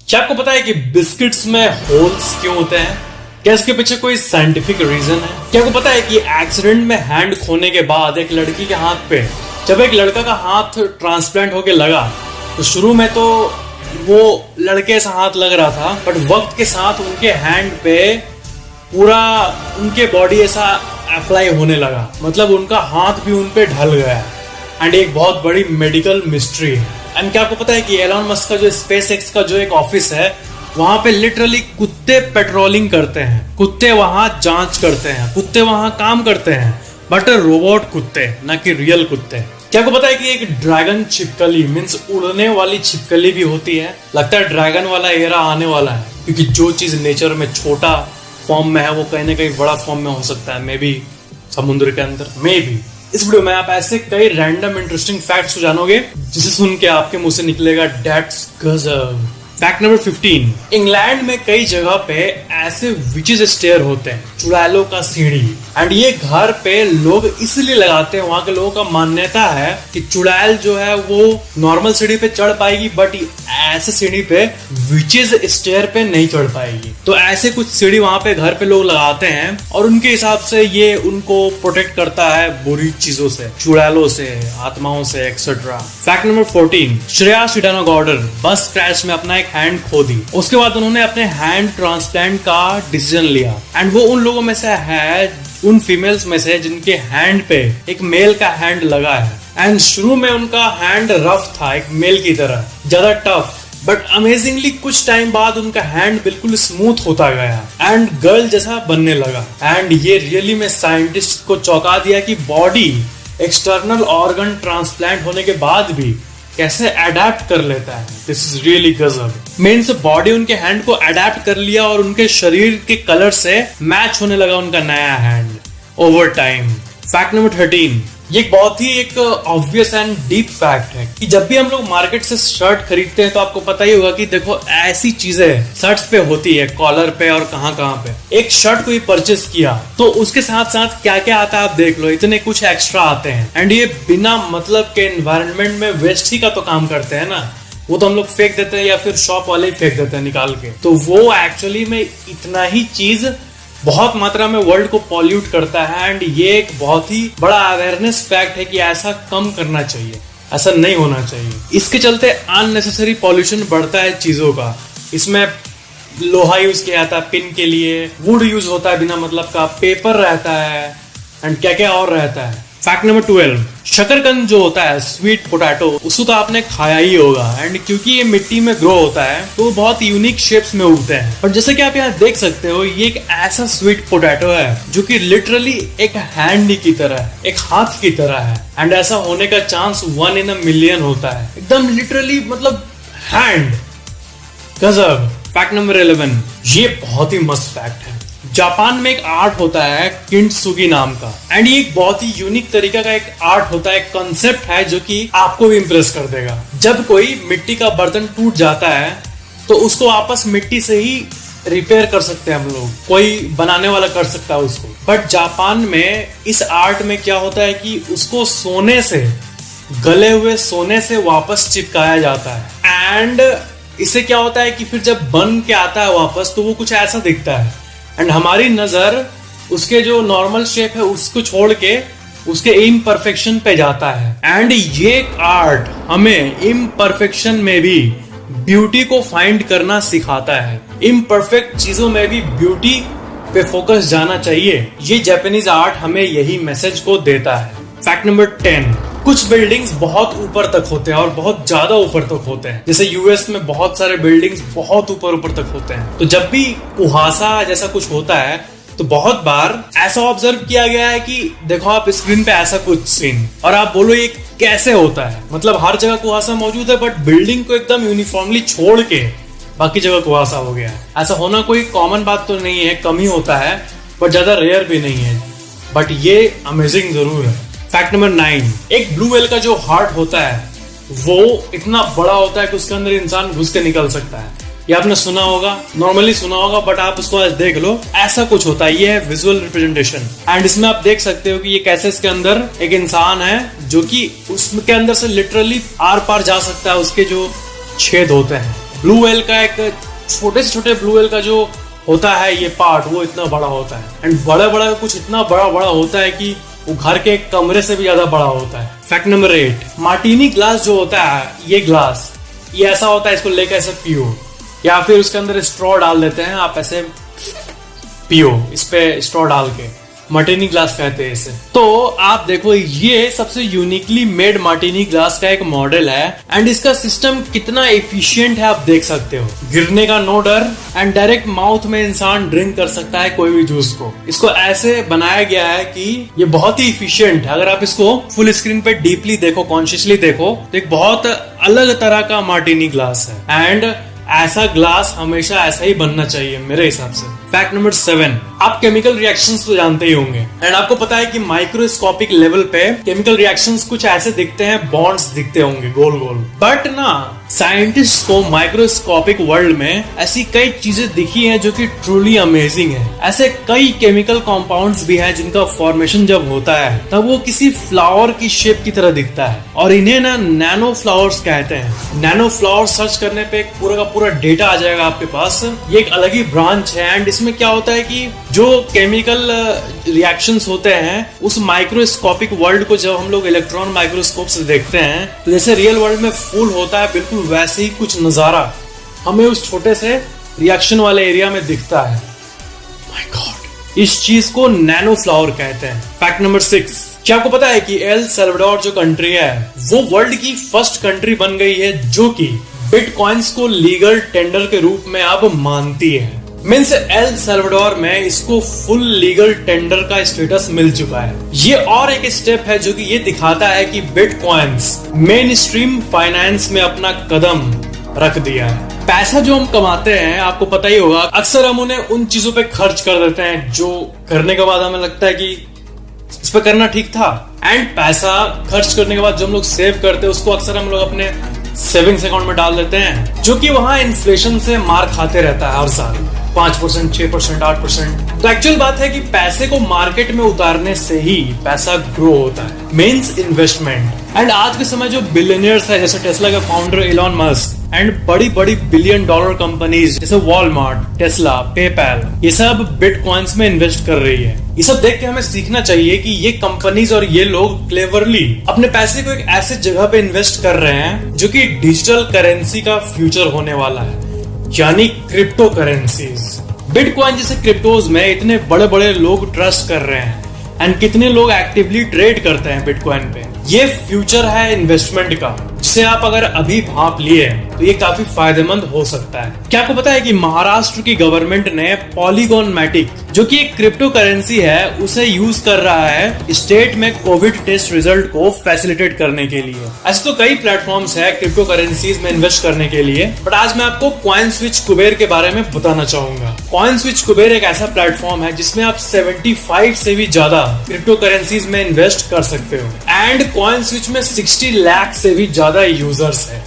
क्या आपको पता है कि बिस्किट्स में होल्स क्यों होते हैं? क्या इसके पीछे कोई साइंटिफिक रीजन है? क्या आपको पता है कि एक्सीडेंट में हैंड खोने के बाद एक लड़की के हाथ पे जब एक लड़का का हाथ ट्रांसप्लांट होके लगा तो शुरू में तो वो लड़के से हाथ लग रहा था, बट वक्त के साथ उनके हैंड पे पूरा उनके बॉडी ऐसा अप्लाई होने लगा, मतलब उनका हाथ भी उन पे ढल गया। एंड एक बहुत बड़ी मेडिकल मिस्ट्री है। एंड क्या आपको पता है कि एलन मस्क का जो स्पेस एक्स का जो एक ऑफिस है वहां पे लिटरली कुत्ते पेट्रोलिंग करते हैं, कुत्ते वहां जांच करते हैं, कुत्ते वहां काम करते हैं, बट रोबोट कुत्ते, ना कि रियल कुत्ते। क्या आपको पता है कि एक ड्रैगन छिपकली मीन्स उड़ने वाली छिपकली भी होती है? लगता है ड्रैगन वाला एरा आने वाला है, क्योंकि जो चीज नेचर में छोटा फॉर्म में है वो कहीं ना कहीं बड़ा फॉर्म में हो सकता है, मे बी समुद्र के अंदर, मे बी। इस वीडियो में आप ऐसे कई रैंडम इंटरेस्टिंग फैक्ट्स को जानोगे जिसे सुन के आपके मुंह से निकलेगा दैट्स गजब। फैक्ट नंबर 15, इंग्लैंड में कई जगह पे ऐसे विचेस स्टेयर होते हैं, चुड़ैलों का सीढ़ी। एंड ये घर पे लोग इसलिए लगाते हैं, वहां के लोगों का मान्यता है कि चुड़ैल जो है वो नॉर्मल सीढ़ी पे चढ़ पाएगी, बट ऐसे सीढ़ी पे विचेस स्टेयर पे नहीं चढ़ पाएगी। तो ऐसे कुछ सीढ़ी वहां पे घर पे लोग लगाते हैं और उनके हिसाब से ये उनको प्रोटेक्ट करता है बुरी चीजों से, चुड़ैलों से, आत्माओं से, एक्सेट्रा। फैक्ट नंबर 14, श्रेया सिडानोगौडर बस क्रैश में अपना हैंड खो दी। उसके बाद उन्होंने अपने हैंड ट्रांसप्लांट का डिसीजन लिया। एंड वो उन लोगों में से है, उन फीमेल्स में से जिनके हैंड पे एक मेल का हैंड लगा है। एंड शुरू में उनका हैंड रफ था, एक मेल की तरह, ज्यादा टफ, बट अमेजिंगली कुछ टाइम बाद उनका हैंड बिल्कुल स्मूथ होता गया एंड गर्ल जैसा बनने लगा। एंड ये रियली में साइंटिस्ट को चौंका दिया कि बॉडी एक्सटर्नल ऑर्गन ट्रांसप्लांट होने के बाद भी कैसे अडेप्ट कर लेता है। दिस इज रियली गजब। मीन्स बॉडी उनके हैंड को अडेप्ट कर लिया और उनके शरीर के कलर से मैच होने लगा उनका नया hand over time. Fact number 13, ये बहुत ही एक ऑब्वियस एंड डीप फैक्ट है कि जब भी हम लोग मार्केट से शर्ट खरीदते हैं तो आपको पता ही होगा कि देखो ऐसी चीजें शर्ट्स पे होती है, कॉलर पे और कहां पे। एक शर्ट कोई परचेस किया तो उसके साथ साथ क्या क्या आता है आप देख लो, इतने कुछ एक्स्ट्रा आते हैं। एंड ये बिना मतलब के एनवायरनमेंट में वेस्ट ही का तो काम करते हैं ना, वो तो हम लोग फेंक देते हैं या फिर शॉप वाले ही फेंक देते हैं निकाल के। तो वो एक्चुअली में इतना ही चीज बहुत मात्रा में वर्ल्ड को पॉल्यूट करता है। एंड ये एक बहुत ही बड़ा अवेयरनेस फैक्ट है कि ऐसा कम करना चाहिए, ऐसा नहीं होना चाहिए। इसके चलते अननेसेसरी पॉल्यूशन बढ़ता है चीजों का। इसमें लोहा यूज किया जाता है पिन के लिए, वुड यूज होता है बिना मतलब का, पेपर रहता है एंड क्या क्या और रहता है। फैक्ट नंबर 12, शकरकंद जो होता है, स्वीट पोटैटो, उसको तो आपने खाया ही होगा। एंड क्योंकि ये मिट्टी में ग्रो होता है तो बहुत यूनिक शेप्स में उगते हैं। और जैसे कि आप यहाँ देख सकते हो, ये एक ऐसा स्वीट पोटैटो है जो कि लिटरली एक हैंड की तरह है, एक हाथ की तरह है। एंड ऐसा होने का चांस 1 in a million होता है, एकदम लिटरली मतलब हैंड। गजब। फैक्ट नंबर 11, ये बहुत ही मस्त फैक्ट है। जापान में एक आर्ट होता है किंटसुगी नाम का। एंड ये एक बहुत ही यूनिक तरीका का एक आर्ट होता है, कॉन्सेप्ट है जो कि आपको भी इंप्रेस कर देगा। जब कोई मिट्टी का बर्तन टूट जाता है तो उसको वापस मिट्टी से ही रिपेयर कर सकते हैं हम लोग, कोई बनाने वाला कर सकता है उसको। बट जापान में इस आर्ट में क्या होता है कि उसको सोने से, गले हुए सोने से वापस चिपकाया जाता है। एंड इससे क्या होता है कि फिर जब बन के आता है वापस तो वो कुछ ऐसा दिखता है। एंड हमारी नजर उसके जो नॉर्मल शेप है उसको छोड़ के उसके इम्परफेक्शन पे जाता है। एंड ये आर्ट हमें इम्परफेक्शन में भी ब्यूटी को फाइंड करना सिखाता है। इम्परफेक्ट चीजों में भी ब्यूटी पे फोकस जाना चाहिए। ये जापानीज आर्ट हमें यही मैसेज को देता है। फैक्ट नंबर 10, कुछ बिल्डिंग्स बहुत ऊपर तक होते हैं और बहुत ज्यादा ऊपर तक होते हैं। जैसे यूएस में बहुत सारे बिल्डिंग्स बहुत ऊपर तक होते हैं। तो जब भी कुहासा जैसा कुछ होता है तो बहुत बार ऐसा ऑब्जर्व किया गया है कि देखो आप स्क्रीन पे ऐसा कुछ सीन, और आप बोलो ये कैसे होता है? मतलब हर जगह कुहासा मौजूद है बट बिल्डिंग को एकदम यूनिफॉर्मली छोड़ के बाकी जगह कुहासा हो गया है। ऐसा होना कोई कॉमन बात तो नहीं है, कम ही होता है, बट ज्यादा रेयर भी नहीं है। बट ये अमेजिंग जरूर है। फैक्ट नंबर 9, एक ब्लू व्हेल का जो हार्ट होता है वो इतना बड़ा होता है कि उसके अंदर इंसान घुस के निकल सकता है। ये आपने सुना होगा, नॉर्मली सुना होगा, बट आप उसको आज देख लो, ऐसा कुछ होता है। ये है विजुअल रिप्रेजेंटेशन। एंड इसमें आप देख सकते हो कि ये कैसे इसके अंदर एक इंसान है जो कि उसके अंदर से लिटरली आर पार जा सकता है, उसके जो छेद होते हैं। ब्लू व्हेल का एक छोटे से छोटे ब्लू व्हेल का जो होता है ये पार्ट, वो इतना बड़ा होता है एंड बड़ा बड़ा कुछ इतना बड़ा बड़ा होता है कि वो घर के एक कमरे से भी ज्यादा बड़ा होता है। फैक्ट नंबर 8, मार्टिनी ग्लास जो होता है, ये ग्लास ये ऐसा होता है, इसको लेकर ऐसे पियो या फिर उसके अंदर स्ट्रॉ डाल देते हैं, आप ऐसे पियो इस पे स्ट्रॉ डाल के, मार्टिनी ग्लास कहते हैं इसे। तो आप देखो ये सबसे यूनिकली मेड मार्टिनी ग्लास का एक मॉडल है एंड इसका सिस्टम कितना एफिशिएंट है आप देख सकते हो। गिरने का नो डर एंड डायरेक्ट माउथ में इंसान ड्रिंक कर सकता है कोई भी जूस को। इसको ऐसे बनाया गया है कि ये बहुत ही एफिशिएंट है। अगर आप इसको फुल स्क्रीन पे डीपली देखो, कॉन्शियसली देखो, तो एक बहुत अलग तरह का मार्टिनी ग्लास है एंड ऐसा ग्लास हमेशा ऐसा ही बनना चाहिए मेरे हिसाब से। फैक्ट नंबर 7, आप केमिकल रिएक्शंस तो जानते ही होंगे एंड आपको पता है कि माइक्रोस्कोपिक लेवल पे केमिकल रिएक्शंस कुछ ऐसे दिखते हैं, बॉन्ड्स दिखते होंगे गोल गोल, बट ना साइंटिस्ट को माइक्रोस्कोपिक वर्ल्ड में ऐसी कई चीजें दिखी हैं जो कि ट्रूली अमेजिंग है। ऐसे कई केमिकल कंपाउंड्स भी हैं जिनका फॉर्मेशन जब होता है तब वो किसी फ्लावर की शेप की तरह दिखता है और इन्हें ना नैनो फ्लावर्स कहते हैं। नैनो फ्लावर सर्च करने पे एक पूरा का पूरा डेटा आ जाएगा आपके पास। ये एक अलग ही ब्रांच है एंड इसमें क्या होता है कि जो केमिकल रिएक्शंस होते हैं उस माइक्रोस्कोपिक वर्ल्ड को जब हम लोग इलेक्ट्रॉन माइक्रोस्कोप से देखते हैं तो जैसे रियल वर्ल्ड में फूल होता है बिल्कुल वैसे ही कुछ नजारा हमें उस छोटे से रिएक्शन वाले एरिया में दिखता है। माय गॉड, इस चीज को नैनो फ्लावर कहते हैं। फैक्ट नंबर 6, क्या आपको पता है कि एल सल्वाडोर जो कंट्री है वो वर्ल्ड की फर्स्ट कंट्री बन गई है जो कि बिटकॉइंस को लीगल टेंडर के रूप में अब मानती है। मीन्स एल सल्वाडोर में इसको फुल लीगल टेंडर का स्टेटस मिल चुका है। ये और एक स्टेप है जो कि ये दिखाता है कि बिटकॉइंस मेन स्ट्रीम फाइनेंस में अपना कदम रख दिया है। पैसा जो हम कमाते हैं आपको पता ही होगा, अक्सर हम उन्हें उन चीजों पे खर्च कर देते हैं जो करने के बाद हमें लगता है कि इस पे करना ठीक था। एंड पैसा खर्च करने के बाद जो हम लोग सेव करते हैं उसको अक्सर हम लोग अपने सेविंग्स अकाउंट में डाल देते हैं जो कि वहां इन्फ्लेशन से मार खाते रहता है हर साल 5%, 6%, 8%। तो एक्चुअल बात है कि पैसे को मार्केट में उतारने से ही पैसा ग्रो होता है, मींस इन्वेस्टमेंट। एंड आज के समय जो बिलियनियर्स है जैसे टेस्ला के फाउंडर एलन मस्क एंड बड़ी बड़ी बिलियन डॉलर कंपनीज जैसे वॉलमार्ट, टेस्ला, पेपैल, ये सब बिटकॉइंस में इन्वेस्ट कर रही है। ये सब देख के हमें सीखना चाहिए कि ये कंपनीज और ये लोग क्लेवरली अपने पैसे को एक ऐसे जगह पे इन्वेस्ट कर रहे हैं जो कि डिजिटल करेंसी का फ्यूचर होने वाला है, यानी क्रिप्टो करेंसीज। बिटकॉइन जैसे क्रिप्टोज में इतने बड़े बड़े लोग ट्रस्ट कर रहे हैं एंड कितने लोग एक्टिवली ट्रेड करते हैं बिटकॉइन पे। ये फ्यूचर है इन्वेस्टमेंट का जिसे आप अगर अभी भांप लिए तो ये काफी फायदेमंद हो सकता है। क्या आपको पता है कि महाराष्ट्र की गवर्नमेंट ने पॉलीगॉन मैटिक जो कि एक क्रिप्टो करेंसी है उसे यूज कर रहा है स्टेट में कोविड टेस्ट रिजल्ट को फैसिलिटेट करने के लिए। ऐसे तो कई प्लेटफॉर्म्स है क्रिप्टो करेंसीज में इन्वेस्ट करने के लिए, बट आज मैं आपको कॉइनस्विच कुबेर के बारे में बताना चाहूंगा। कॉइनस्विच कुबेर एक ऐसा प्लेटफॉर्म है जिसमें आप 75 से भी ज्यादा क्रिप्टो करेंसीज में इन्वेस्ट कर सकते हो एंड कॉइनस्विच में 60 लाख से भी ज्यादा यूजर्स है।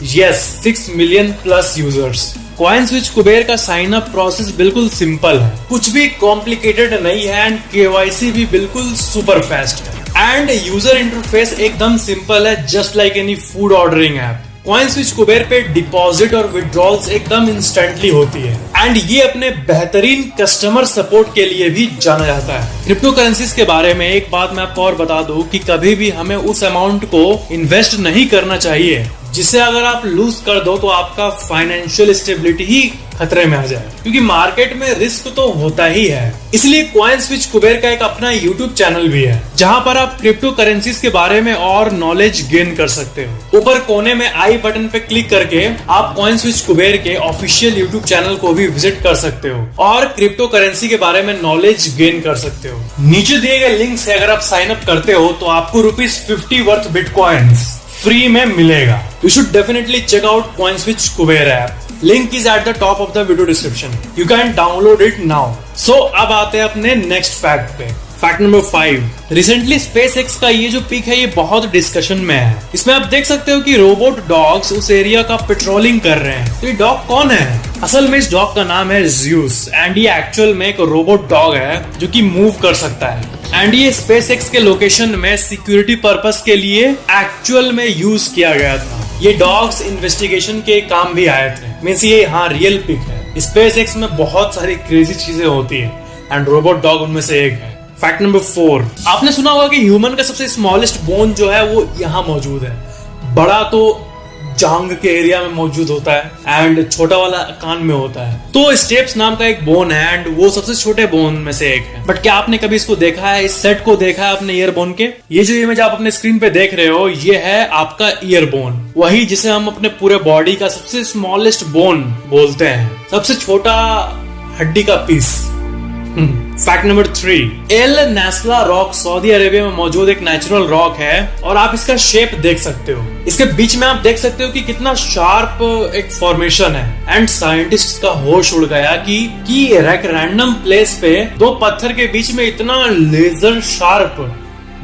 Yes, 6 million plus users. CoinSwitch Kuber का साइन अप प्रोसेस बिल्कुल सिंपल है, कुछ भी कॉम्प्लिकेटेड नहीं है एंड केवाईसी भी बिल्कुल सुपर फास्ट है एंड यूजर इंटरफेस एकदम सिंपल है, just like any food ordering app. CoinSwitch Kuber पे डिपॉजिट और विड्रॉल्स एकदम इंस्टेंटली होती है एंड ये अपने बेहतरीन कस्टमर सपोर्ट के लिए भी जाना जाता है। क्रिप्टो करेंसीज के बारे में एक बात मैं आपको और बता दूं कि कभी भी हमें उस अमाउंट को इन्वेस्ट नहीं करना चाहिए जिसे अगर आप लूज कर दो तो आपका फाइनेंशियल स्टेबिलिटी ही खतरे में आ जाए, क्योंकि मार्केट में रिस्क तो होता ही है। इसलिए कॉइनस्विच कुबेर का एक अपना यूट्यूब चैनल भी है जहां पर आप क्रिप्टो करेंसीज के बारे में और नॉलेज गेन कर सकते हो। ऊपर कोने में आई बटन पे क्लिक करके आप कॉइनस्विच कुबेर के ऑफिशियल यूट्यूब चैनल को भी विजिट कर सकते हो और क्रिप्टो करेंसी के बारे में नॉलेज गेन कर सकते हो। नीचे दिए गए लिंक से अगर आप साइन अप करते हो तो आपको ₹50 वर्थ बिटकॉइंस फ्री में मिलेगा। You should definitely check out CoinSwitch Kuber app. Link is at the top of the video description. You can download it now. So अब आते हैं अपने नेक्स्ट फैक्ट पे। फैक्ट नंबर 5, रिसेंटली SpaceX का ये जो पिक है ये बहुत डिस्कशन में है। इसमें आप देख सकते हो कि रोबोट डॉग्स उस एरिया का पेट्रोलिंग कर रहे हैं। तो ये डॉग कौन है? असल में इस डॉग का नाम है ज़्यूस एंड ये एक्चुअल में एक रोबोट डॉग है जो कि मूव कर सकता है एंड ये SpaceX के लोकेशन में सिक्योरिटी पर्पस के लिए एक्चुअल में यूज किया गया था। ये डॉग्स इन्वेस्टिगेशन के काम भी आए थे। मींस ये यहाँ रियल पिक है। स्पेसएक्स में बहुत सारी क्रेजी चीजें होती है एंड रोबोट डॉग उनमें से एक है। फैक्ट नंबर 4, आपने सुना होगा कि ह्यूमन का सबसे स्मॉलेस्ट बोन जो है वो यहाँ मौजूद है। बड़ा तो जांग के एरिया में मौजूद होता है एंड छोटा वाला कान में होता है। तो स्टेप्स नाम का एक बोन है एंड वो सबसे छोटे बोन में से एक है। बट क्या आपने कभी इसको देखा है, इस सेट को देखा है अपने ईयर बोन के? ये जो इमेज आप अपने स्क्रीन पे देख रहे हो ये है आपका ईयर बोन, वही जिसे हम अपने पूरे बॉडी का सबसे स्मॉलेस्ट बोन बोलते हैं, सबसे छोटा हड्डी का piece. Fact number 3, Al Naslaa rock Saudi Arabia में मौजूद एक नेचुरल रॉक है और आप इसका शेप देख सकते हो। इसके बीच में आप देख सकते हो कि कितना शार्प एक फॉर्मेशन है एंड साइंटिस्ट का होश उड़ गया कि एक रैंडम प्लेस पे दो पत्थर के बीच में इतना लेजर शार्प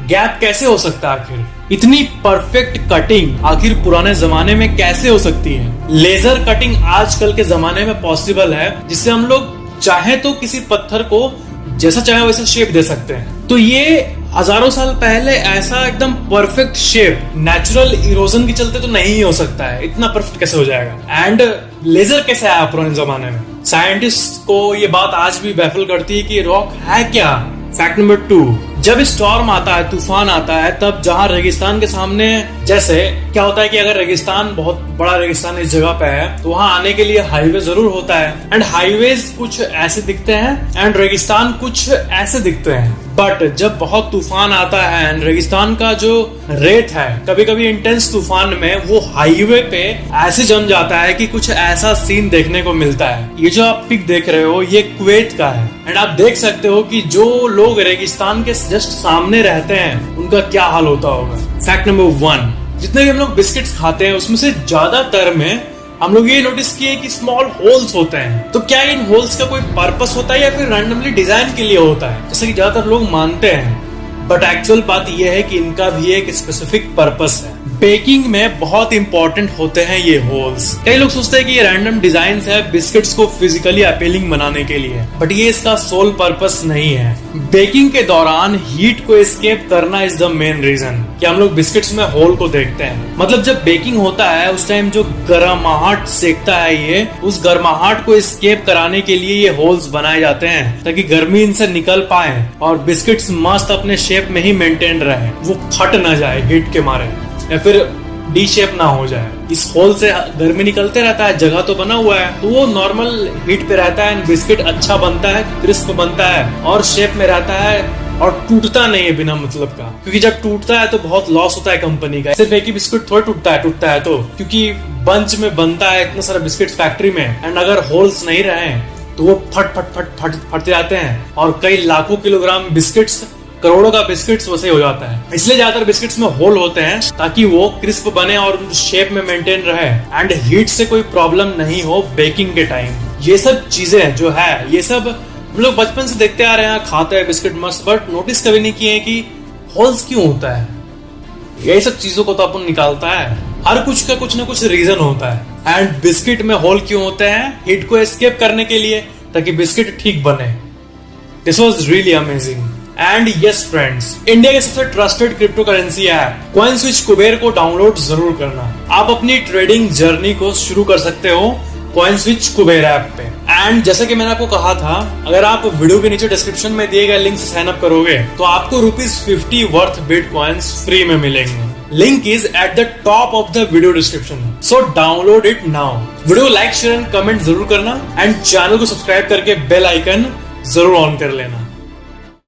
गैप कैसे हो सकता है। आखिर इतनी परफेक्ट कटिंग आखिर पुराने जमाने में कैसे हो सकती है। लेजर कटिंग आजकल के जमाने में पॉसिबल है, जिससे हम लोग चाहे तो किसी पत्थर को जैसा चाहे वैसा शेप दे सकते हैं। तो ये हजारों साल पहले ऐसा एकदम परफेक्ट शेप नेचुरल इरोजन के चलते तो नहीं हो सकता है। इतना परफेक्ट कैसे हो जाएगा एंड लेजर कैसे आया पुराने जमाने में? साइंटिस्ट को ये बात आज भी बैफल करती है कि रॉक है क्या। फैक्ट नंबर 2, जब स्टॉर्म आता है, तूफान आता है, तब जहां रेगिस्तान के सामने, जैसे क्या होता है कि अगर रेगिस्तान, बहुत बड़ा रेगिस्तान इस जगह पे है, तो वहां आने के लिए हाईवे जरूर होता है एंड हाईवेज कुछ ऐसे दिखते हैं एंड रेगिस्तान कुछ ऐसे दिखते हैं। बट जब बहुत तूफान आता है एंड रेगिस्तान का जो रेत है, कभी कभी इंटेंस तूफान में वो हाईवे पे ऐसे जम जाता है कि कुछ ऐसा सीन देखने को मिलता है। ये जो आप पिक देख रहे हो ये कुवैत का है एंड आप देख सकते हो कि जो लोग रेगिस्तान के जस्ट सामने रहते हैं उनका क्या हाल होता होगा। फैक्ट नंबर 1, जितने भी हम लोग बिस्किट्स खाते हैं उसमें से ज्यादातर में हम लोग ये नोटिस किए कि स्मॉल होल्स होते हैं। तो क्या इन होल्स का कोई पर्पस होता है या फिर रैंडमली डिजाइन के लिए होता है, जैसे कि ज्यादातर लोग मानते हैं? बट एक्चुअल बात यह है कि इनका भी एक स्पेसिफिक पर्पस है। बेकिंग में बहुत इंपॉर्टेंट होते हैं ये होल्स। कई लोग सोचते हैं कि ये रैंडम डिजाइन है बिस्किट्स को फिजिकली अपीलिंग बनाने के लिए, बट ये इसका सोल पर्पस नहीं है। बेकिंग के दौरान हीट को एस्केप करना इज द मेन रीजन कि हम लोग बिस्किट्स में होल को देखते हैं। मतलब जब बेकिंग होता है उस टाइम जो गर्माहट सेकता है ये, उस गर्माहट को एस्केप कराने के लिए ये होल्स बनाए जाते हैं ताकि गर्मी इनसे निकल पाए और बिस्किट्स मस्त अपने शेप में ही मेंटेन रहे, वो फट ना जाए हीट के मारे या फिर डी शेप ना हो जाए। इस होल से गर्मी निकलते रहता है, जगह तो बना हुआ है, तो वो नॉर्मल हीट पे रहता है, बिस्किट अच्छा बनता है, क्रिस्प बनता है और शेप में रहता है और टूटता नहीं है बिना मतलब का। क्योंकि जब टूटता है तो बहुत लॉस होता है कंपनी का। सिर्फ एक ही बिस्किट थोड़ा टूटता है तो, क्योंकि बंच में बनता है इतना सारा बिस्किट फैक्ट्री में एंड अगर होल्स नहीं रहे तो वो फटते जाते हैं और कई लाखों किलोग्राम बिस्किट्स, करोड़ों का बिस्किट्स वैसे हो जाता है। इसलिए ज्यादातर बिस्किट्स में होल होते हैं ताकि वो क्रिस्प बने और शेप में मेंटेन रहे एंड हीट से कोई प्रॉब्लम नहीं हो बेकिंग के टाइम। ये सब चीजें जो है ये सब हम लोग बचपन से देखते आ रहे हैं, खाते हैं बिस्किट मस्त, बट नोटिस कभी नहीं किए कि होल्स क्यों होता है। यही सब चीजों को तो अपन निकालता है, हर कुछ का कुछ ना कुछ रीजन होता है। एंड बिस्किट में होल क्यों होते हैं? हीट को एस्केप करने के लिए, ताकि बिस्किट ठीक बने। This was really amazing. And yes friends, India के सबसे trusted crypto currency app CoinSwitch Kuber को डाउनलोड जरूर करना। आप अपनी ट्रेडिंग जर्नी को शुरू कर सकते हो कॉइनस्विच कुबेर ऐप पे। एंड जैसे कि मैंने आपको कहा था, अगर आप वीडियो के नीचे डिस्क्रिप्शन में दिए गए लिंक से साइन अप करोगे तो आपको ₹50 वर्थ बिटकॉइंस फ्री में मिलेंगे। Link is at the top of the video description, so download it now. Video like, share and comment जरूर करना एंड चैनल को सब्सक्राइब करके बेल आइकन जरूर ऑन कर लेना।